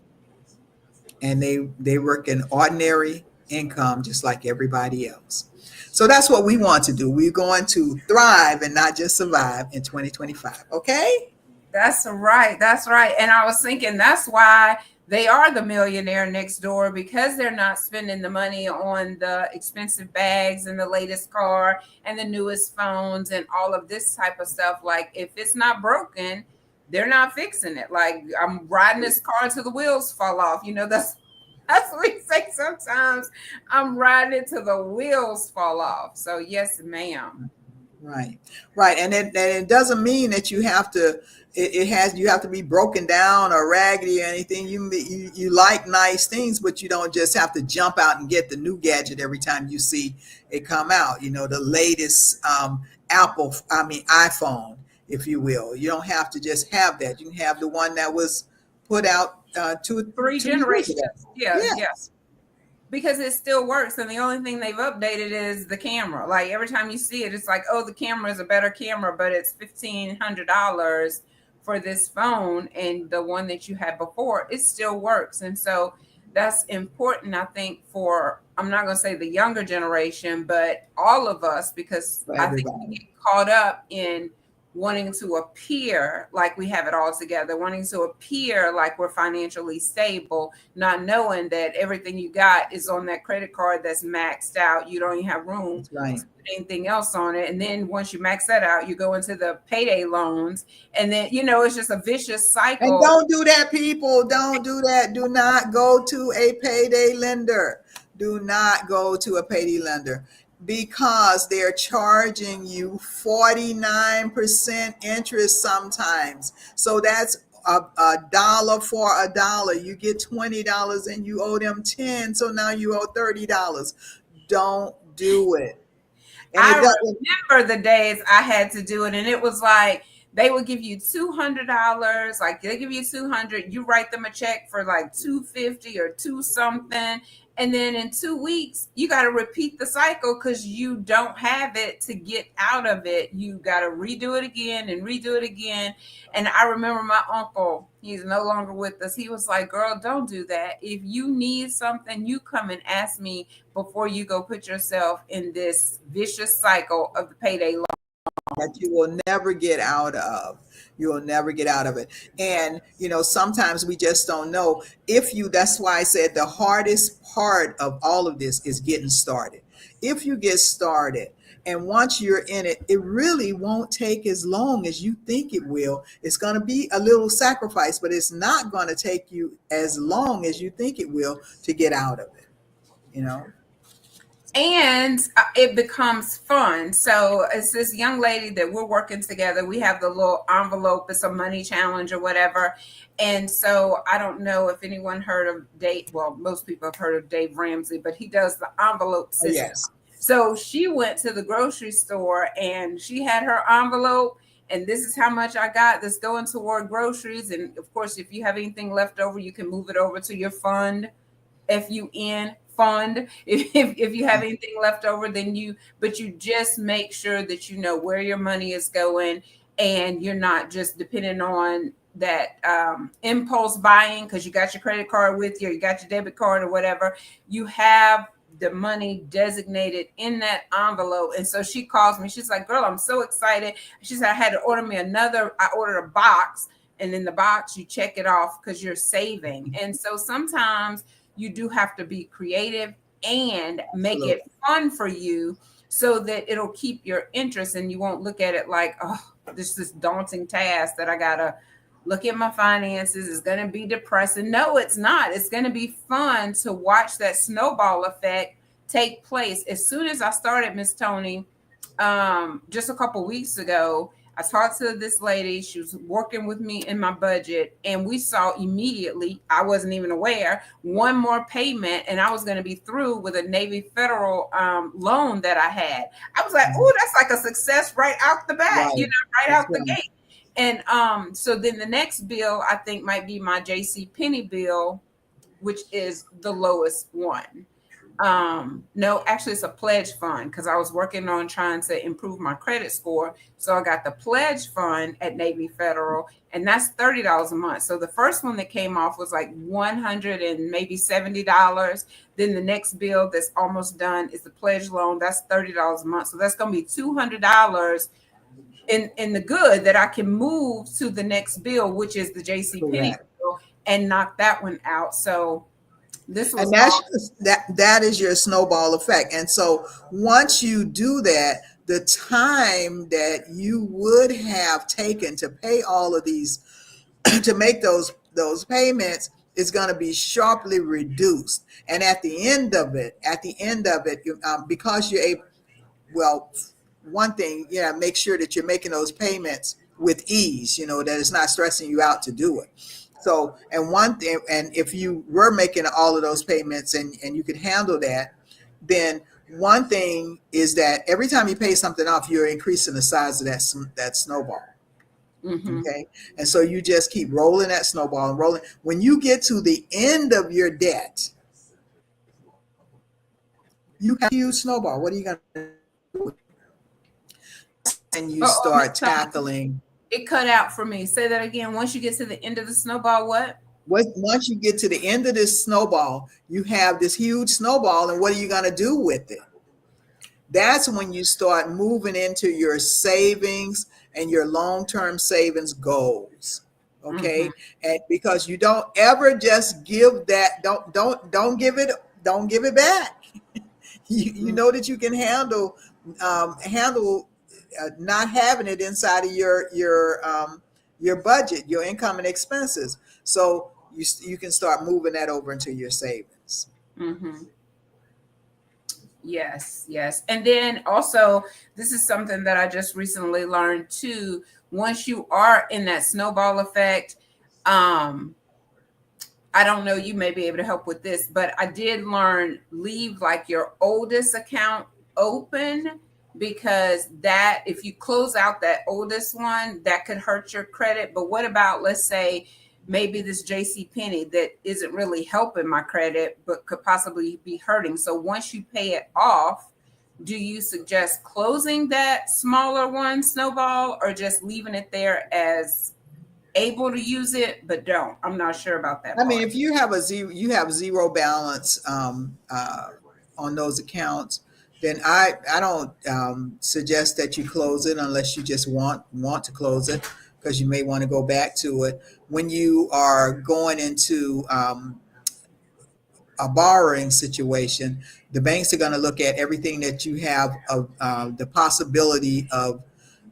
and they work an ordinary income just like everybody else. So that's what we want to do. We're going to thrive and not just survive in 2025. Okay? That's right. That's right. And I was thinking that's why they are the millionaire next door, because they're not spending the money on the expensive bags and the latest car and the newest phones and all of this type of stuff. Like, if it's not broken, they're not fixing it. Like, I'm riding this car until the wheels fall off. That's what we say sometimes. I'm riding it till the wheels fall off. So yes, ma'am. Right, right, and it doesn't mean that you have to. You have to be broken down or raggedy or anything. You like nice things, but you don't just have to jump out and get the new gadget every time you see it come out. The latest iPhone, if you will. You don't have to just have that. You can have the one that was put out two 3 generations. years ago. Yeah, yeah. Yes. Because it still works, and the only thing they've updated is the camera. Like, every time you see it, it's like, oh, the camera is a better camera, but it's $1,500 for this phone, and the one that you had before, it still works. And so that's important, I think, for, I'm not going to say the younger generation, but all of us, because For I think we everybody. get caught up in wanting to appear like we have it all together, wanting to appear like we're financially stable, not knowing that everything you got is on that credit card that's maxed out. You don't even have room That's right. to put anything else on it. And then once you max that out, you go into the payday loans. And then, it's just a vicious And cycle. don't do that, people. Don't do that. Do not go to a payday lender. Do not go to a payday lender because they're charging you 49% interest sometimes. So that's a dollar for a dollar. You get $20 and you owe them 10. So now you owe $30. Don't do it. And it I doesn't. remember the days I had to do it, and it was like they would give you $200. Like, they give you 200, you write them a check for like 250 or two something, and then in 2 weeks you got to repeat the cycle because you don't have it to get out of it. You got to redo it again and redo it again. And I remember my uncle, he's no longer with us. He was like, "Girl, don't do that. If you need something, you come and ask me before you go put yourself in this vicious cycle of the payday loan." That you will never get out of. You will never get out of it. And, sometimes we just don't know that's why I said the hardest part of all of this is getting started. If you get started and once you're in it, it really won't take as long as you think it will. It's going to be a little sacrifice, but it's not going to take you as long as you think it will to get out of it, you know? And it becomes fun. So it's this young lady that we're working together. We have the little envelope. It's a money challenge or whatever. And so I don't know if anyone heard of Dave. Well, most people have heard of Dave Ramsey, but he does the envelope Oh, system. yes. So she went to the grocery store and she had her envelope, and this is how much I got that's going toward groceries. And of course, if you have anything left over, you can move it over to your fund. FUN fund. If you have anything left over, but you just make sure that you know where your money is going, and you're not just depending on that impulse buying because you got your credit card with you, or you got your debit card or whatever. You have the money designated in that envelope. And so she calls me. She's like, "Girl, I'm so excited." She said, "I had to order me I ordered a box and in the box you check it off because you're saving. And so sometimes you do have to be creative and make it Absolutely. fun for you so that it'll keep your interest and you won't look at it like, oh, this daunting task that I gotta look at my finances. It's going to be depressing. No, it's not. It's going to be fun to watch that snowball effect take place. As soon as I started, Miss Toni, just a couple weeks ago, I talked to this lady. She was working with me in my budget, and we saw immediately, I wasn't even aware, one more payment, and I was going to be through with a Navy Federal loan that I had. I was like, oh, that's like a success right out the bat, Right. right That's out the right. gate. And so then the next bill I think might be my JC Penney bill, which is the lowest one. No, actually it's a pledge fund because I was working on trying to improve my credit score. So I got the pledge fund at Navy Federal, and that's $30 a month. So the first one that came off was like 100 and maybe $70. Then the next bill that's almost done is the pledge loan. That's $30 a month. So that's gonna be $200 in the good that I can move to the next bill, which is the JC Penney Correct. bill, and knock that one out. So this And was that's all. that is your snowball effect. And so once you do that, the time that you would have taken to pay all of these to make those payments is going to be sharply reduced. And at the end of it, because you're able, well, one thing, yeah, make sure that you're making those payments with ease, that it's not stressing you out to do it. So, and one thing, and if you were making all of those payments and you could handle that, then one thing is that every time you pay something off, you're increasing the size of that snowball. Mm-hmm. Okay. And so you just keep rolling that snowball and rolling. When you get to the end of your debt, you have a huge snowball. What are you going to do? And you Oh, Miss start Tony, tackling. it cut out for me. Say that again. Once you get to the end of the snowball, what? Once you get to the end of this snowball, you have this huge snowball, and what are you going to do with it? That's when you start moving into your savings and your long-term savings goals. Mm-hmm. Okay. And because you don't ever just give that, don't give it back. You know that you can handle not having it inside of your budget, your income and expenses. So you can start moving that over into your savings. Mm-hmm. Yes, yes. And then also, this is something that I just recently learned too. Once you are in that snowball effect, um, I don't know, you may be able to help with this, but I did learn leave like your oldest account open because that if you close out that oldest one, that could hurt your credit. But what about, let's say, maybe this JC Penney that isn't really helping my credit but could possibly be hurting. So once you pay it off, do you suggest closing that smaller one, snowball, or just leaving it there as able to use it but don't? I'm not sure about that I mean, part. if you have zero balance on those accounts, then I don't suggest that you close it unless you just want to close it because you may want to go back to it when you are going into a borrowing situation. The banks are going to look at everything that you have of the possibility of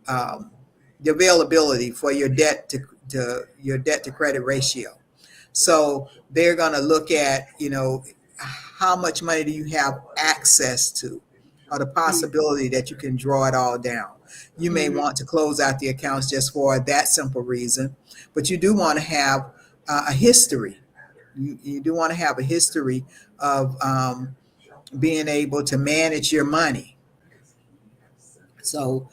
um, the availability for your debt to credit ratio. So they're going to look at, how much money do you have access to, or the possibility that you can draw it all down. You may Mm-hmm. want to close out the accounts just for that simple reason, but you do want to have a history. You do want to have a history of being able to manage your money. So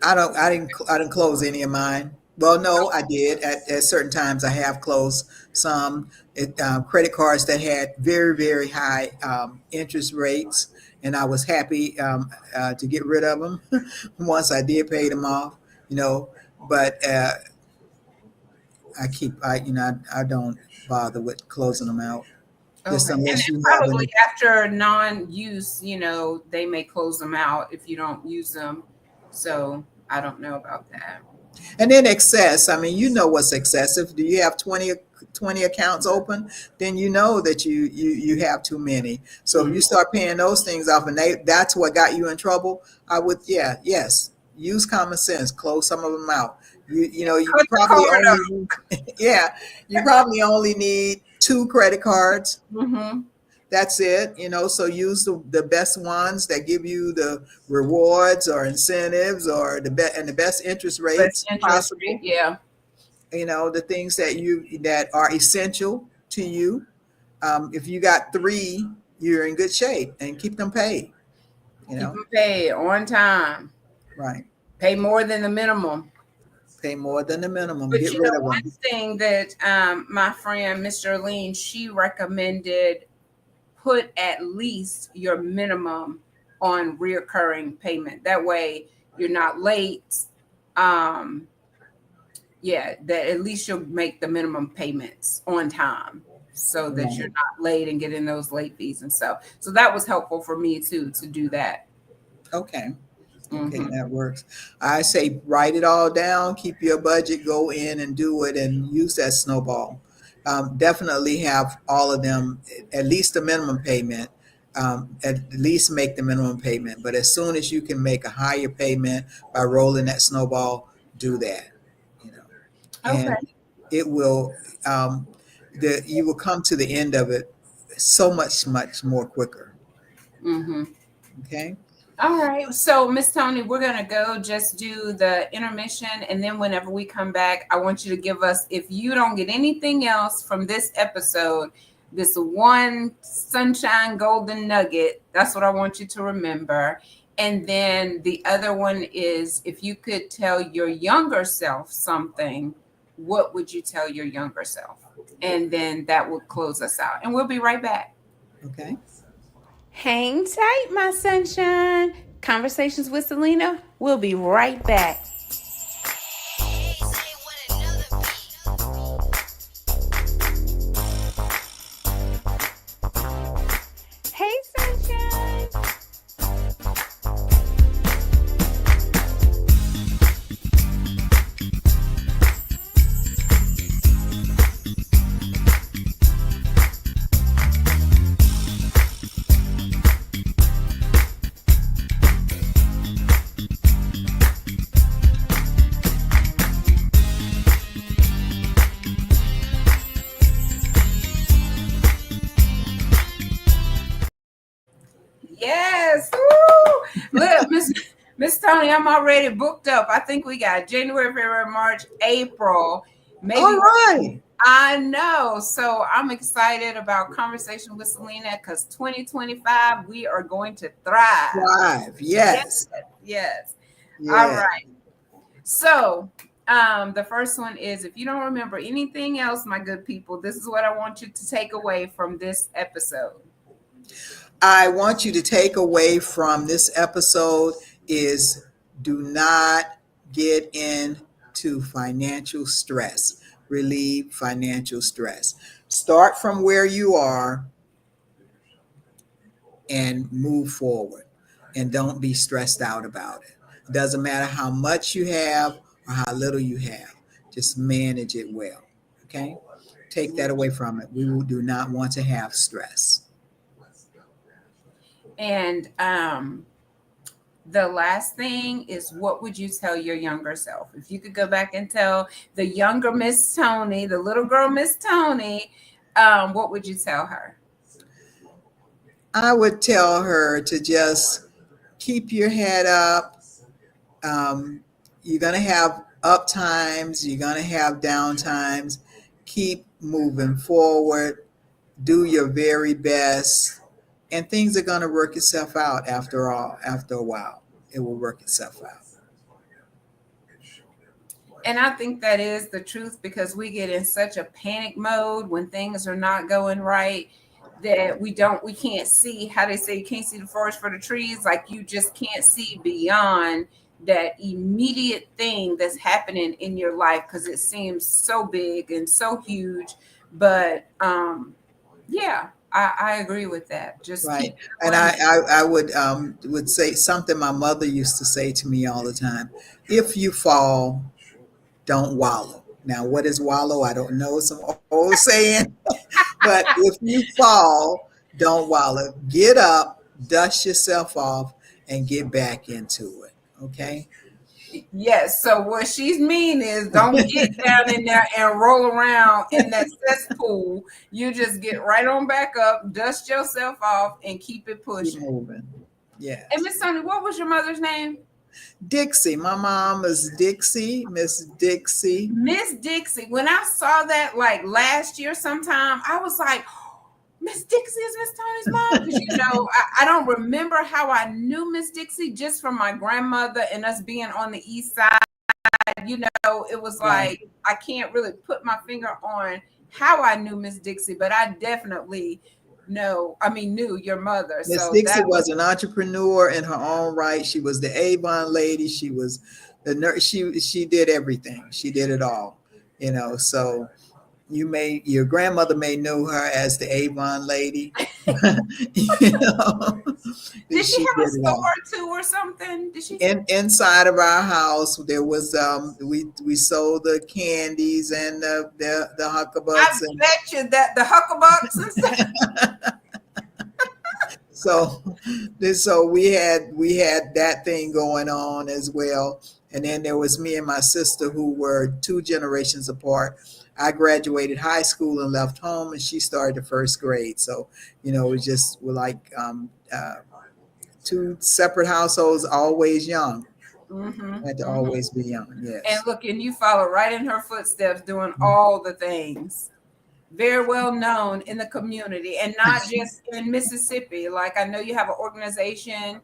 I didn't close any of mine. Well, no, I did at certain times. I have closed some credit cards that had very high interest rates, and I was happy to get rid of them once I did pay them off. You know, but I don't bother with closing them out just Okay. And unless then you have probably an after non-use, they may close them out if you don't use them. So I don't know about that. And then excess, I mean, you know what's excessive. Do you have 20 accounts open? Then you know that you have too many. So if you start paying those things off and that's what got you in trouble, I would, yeah, yes, use common sense, close some of them out. You Cut the probably cord only need, yeah, you probably only need two credit cards. off. Mm-hmm. That's it. So use the best ones that give you the rewards or incentives or the best interest Less rates interest rate. possible. Yeah. The things that are essential to you. If you got three, you're in good shape, and keep them paid. Keep them paid on time. Right. Pay more than the minimum. Pay more than the minimum. But Get rid of one them. thing that my friend, Mr. Lean, she recommended, put at least your minimum on reoccurring payment. That way you're not late. Um, yeah, that at least you'll make the minimum payments on time so that you're Right. not late and getting those late fees and stuff. So that was helpful for me too, to do that. Okay. Okay, Hmm. that works. I say write it all down, keep your budget, go in and do it, and use that snowball. Definitely have all of them, at least the minimum payment. At least make the minimum payment. But as soon as you can make a higher payment by rolling that snowball, do that. You know, Okay. and it will. You will come to the end of it so much more quicker. Hmm. Okay. All right. So, Miss Toni, we're going to go just do the intermission. And then whenever we come back, I want you to give us, if you don't get anything else from this episode, this one sunshine golden nugget, that's what I want you to remember. And then the other one is, if you could tell your younger self something, what would you tell your younger self? And then that will close us out. And we'll be right back. Okay. Hang tight, my sunshine. Conversations with Celena. We'll be right back. Hey, sunshine. Yes. Woo! Look, Miss Toni, I'm already booked up. I think we got January, February, March, April, All maybe. right. I know. So I'm excited about Conversation with Celena because 2025, we are going to thrive. Thrive. Yes. Yes. Yes. All Yeah. right. So the first one is, if you don't remember anything else, my good people, this is what I want you to take away from this episode. I want you to take away from this episode is do not get into financial stress. Relieve financial stress. Start from where you are and move forward. And don't be stressed out about it. It doesn't matter how much you have or how little you have. Just manage it well. Okay? Take that away from it. We do not want to have stress. And the last thing is, what would you tell your younger self? If you could go back and tell the younger Miss Toni, the little girl Miss Toni, what would you tell her? I would tell her to just keep your head up. You're going to have up times, you're going to have down times. Keep moving forward. Do your very best. And things are going to work itself out after all. After a while, it will work itself out. And I think that is the truth, because we get in such a panic mode when things are not going right that we can't see, how they say, you can't see the forest for the trees. Like, you just can't see beyond that immediate thing that's happening in your life, because it seems so big and so huge. But yeah, I agree with that. Just Right. keep And going. I would say something my mother used to say to me all the time. If you fall, don't wallow. Now, what is wallow? I don't know. Some old saying, but if you fall, don't wallow. Get up, dust yourself off, and get back into it. Okay. Yes. So what she's mean is don't get down in there and roll around in that cesspool. You just get right on back up, dust yourself off, and keep it Keep pushing. moving. And Yes. Miss Tony, what was your mother's name? Dixie. My mom is Dixie, Miss Dixie. Miss Dixie. When I saw that like last year sometime, I was like, Miss Dixie is Miss Tony's mom. Because I don't remember how I knew Miss Dixie, just from my grandmother and us being on the east side. It was Right. like I can't really put my finger on how I knew Miss Dixie, but I definitely knew your mother. Miss So Dixie that was was an entrepreneur in her own right. She was the Avon lady. She was the nurse. She did everything. She did it all. So your grandmother may know her as the Avon lady. you know, did she she have a did it store all. too or something? Did she? Inside of our house, there was we sold the candies and the I huckabucks and bet you that the huckabucks and stuff. so so we had that thing going on as well. And then there was me and my sister who were two generations apart. I graduated high school and left home, and she started the first grade. So it was just we're like two separate households, always young. Mm-hmm, Had to mm-hmm. always be young. And Yes. look, and you follow right in her footsteps, doing all the things. Very well known in the community, and not just in Mississippi. Like I know you have an organization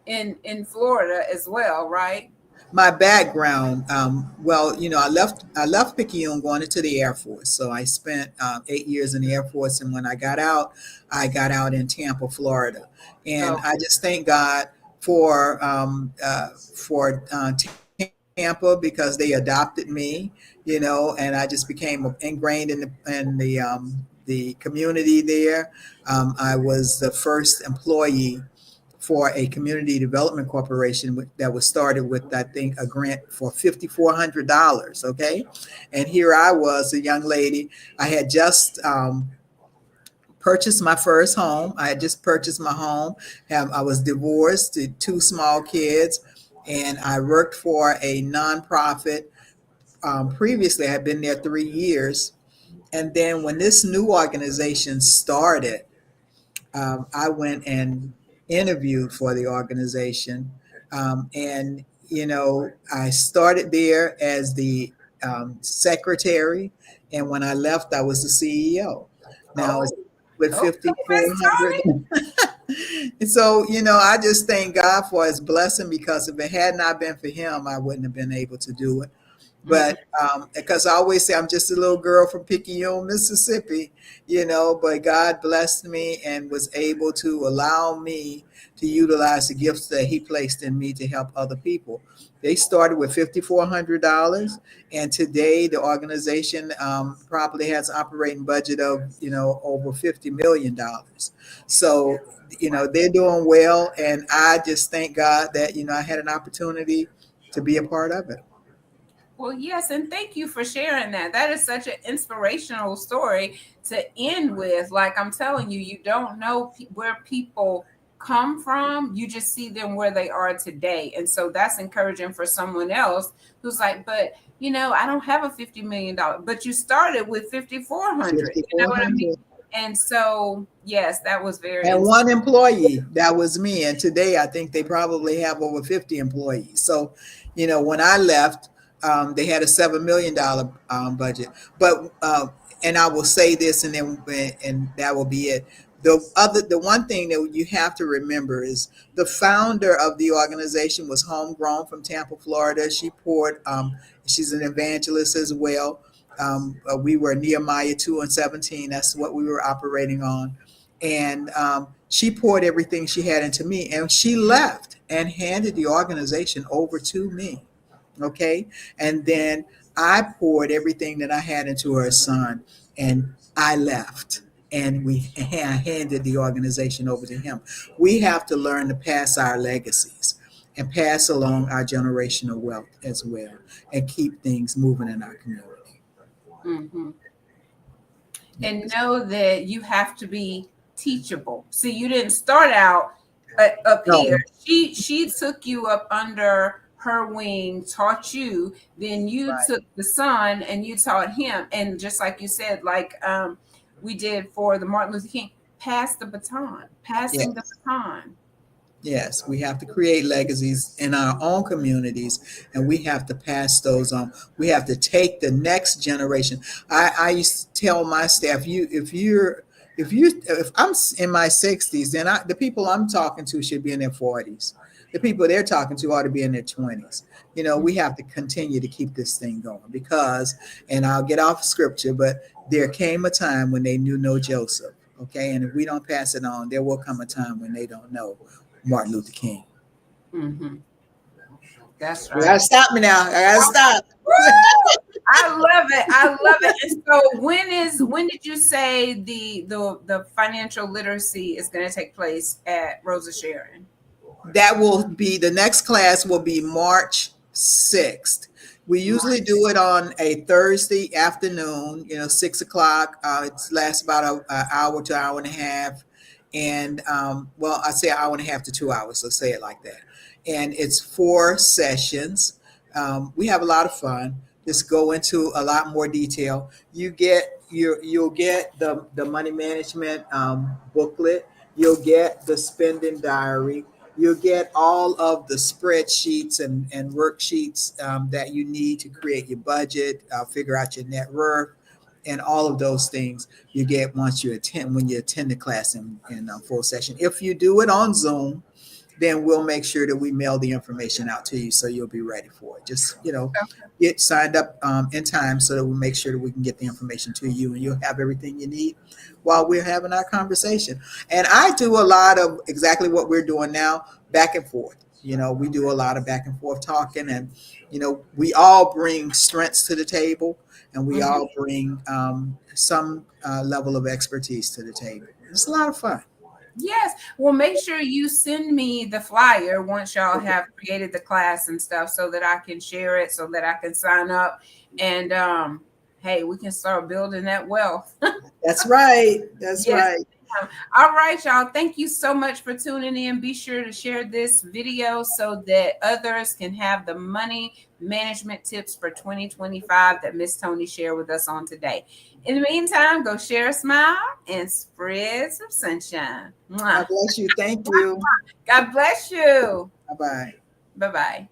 in Florida as well, right? My background, well, I left Picayune going into the Air Force. So I spent 8 years in the Air Force, and when I got out in Tampa, Florida, and I Okay. just thank God for Tampa because they adopted me, and I just became ingrained in the community there. I was the first employee for a community development corporation that was started with, I think, a grant for $5,400. Okay. And here I was, a young lady. I had just purchased my first home. I had just purchased my home. I was divorced to two small kids, and I worked for a nonprofit. Previously, I had been there 3 years. And then when this new organization started, I went and interviewed for the organization. And, I started there as the secretary. And when I left, I was the CEO. Now it's Oh, with okay, Miss 5,400. Tony. And so, I just thank God for his blessing, because if it had not been for him, I wouldn't have been able to do it. Mhm. But because I always say I'm just a little girl from Picayune, Mississippi, but God blessed me and was able to allow me to utilize the gifts that He placed in me to help other people. They started with $5,400, and today the organization probably has an operating budget of over $50 million. So they're doing well, and I just thank God that I had an opportunity to be a part of it. Well, yes, and thank you for sharing that. That is such an inspirational story to end with. Like I'm telling you, you don't know where people come from, you just see them where they are today. And so that's encouraging for someone else who's like, but I don't have a $50 million, but you started with 5,400. You know what I mean? 5,400. And so, yes, that was very And inspiring. one employee, that was me. And today I think they probably have over 50 employees. So, when I left, they had a $7 million budget. But and I will say this, and that will be it. The one thing that you have to remember is the founder of the organization was homegrown from Tampa, Florida. She's an evangelist as well. We were Nehemiah 2:17. That's what we were operating on. And she poured everything she had into me, and she left and handed the organization over to me. Okay. And then I poured everything that I had into her son, and I left. And we handed the organization over to him. We have to learn to pass our legacies. and pass along our generational wealth as well, and keep things moving in our community. Mm-hmm. And know that you have to be teachable. See, you didn't start out up here. No, She took you up under her wing, taught you. Then you right. took the son and you taught him. And just like you said, like we did for the Martin Luther King, pass the baton, passing the Yes. baton. Yes, we have to create legacies in our own communities, and we have to pass those on. We have to take the next generation. I used to tell my staff, if I'm in my 60s, then the people I'm talking to should be in their 40s. The people they're talking to ought to be in their 20s. We have to continue to keep this thing going because, and I'll get off scripture, but there came a time when they knew no Joseph. Okay, and if we don't pass it on, there will come a time when they don't know Martin Luther King. Mm-hmm. That's You gotta right. stop me now. I gotta stop. I love it. I love it. And so when did you say the financial literacy is going to take place at Rosa Sharon? That will be the next class will be March 6th. We usually do it on a Thursday afternoon, 6 o'clock. It lasts about an hour to hour and a half. And well, I say an hour and a half to 2 hours. Let's say it like that. And it's 4 sessions. We have a lot of fun. Just go into a lot more detail. You'll get the money management booklet. You'll get the spending diary. You'll get all of the spreadsheets and worksheets that you need to create your budget, figure out your net worth, and all of those things you get once when you attend the class in full session. If you do it on Zoom, then we'll make sure that we mail the information out to you so you'll be ready for it. Just, get signed up in time so that we make sure that we can get the information to you and you'll have everything you need while we're having our conversation. And I do a lot of exactly what we're doing now, back and forth. We do a lot of back and forth talking, and, we all bring strengths to the table, and we Mhm. all bring some level of expertise to the table. It's a lot of fun. Yes. Well, make sure you send me the flyer once y'all have created the class and stuff so that I can share it, so that I can sign up. And hey, we can start building that wealth. That's right. That's Yes. right. All right, y'all. Thank you so much for tuning in. Be sure to share this video so that others can have the money management tips for 2025 that Miss Toni shared with us on today. In the meantime, go share a smile and spread some sunshine. God Mwah. bless you. Thank you. God bless you. Bye bye. Bye bye.